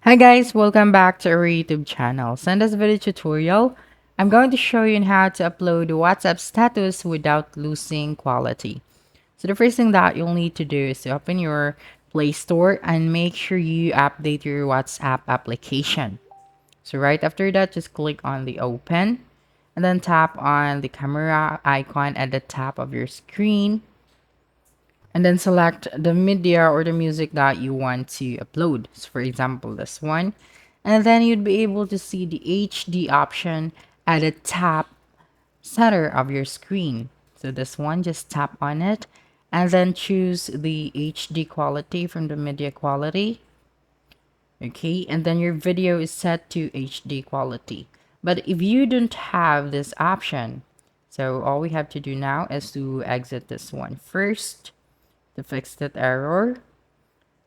Hi guys, welcome back to our YouTube channel. So in this video tutorial, I'm going to show you on how to upload WhatsApp status without losing quality. So the first thing that you'll need to do is to open your Play Store and make sure you update your WhatsApp application. So right after that, just click on the open and then tap on the camera icon at the top of your screen and then select the media or the music that you want to upload. So for example, this one. And then you'd be able to see the HD option at the top center of your screen. So this one, just tap on it and then choose the HD quality from the media quality. Okay, and then your video is set to HD quality. But if you don't have this option, so all we have to do now is to exit this one first to fix that error.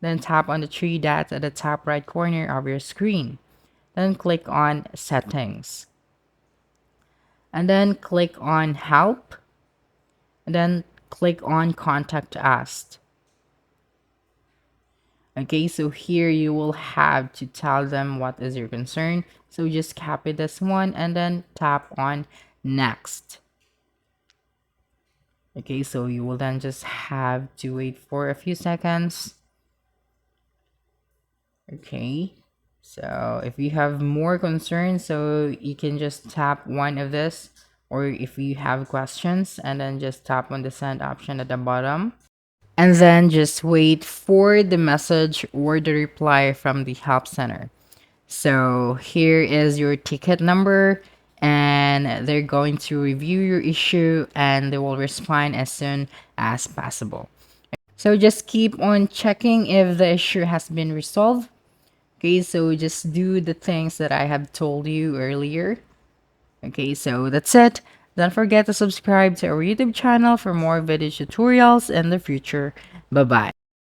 Then tap on the three dots at the top right corner of your screen. Then click on Settings. And then click on Help. And then click on Contact Us. Okay, so here you will have to tell them what is your concern. So just copy this one and then tap on Next. Okay, so you will then just have to wait for a few seconds. Okay, so if you have more concerns, so you can just tap one of this, or if you have questions, and then just tap on the send option at the bottom, and then just wait for the message or the reply from the help center. So here is your ticket number, and they're going to review your issue and they will respond as soon as possible. So just keep on checking if the issue has been resolved. Okay, so just do the things that I have told you earlier. Okay, so that's it. Don't forget to subscribe to our YouTube channel for more video tutorials in the future. Bye bye.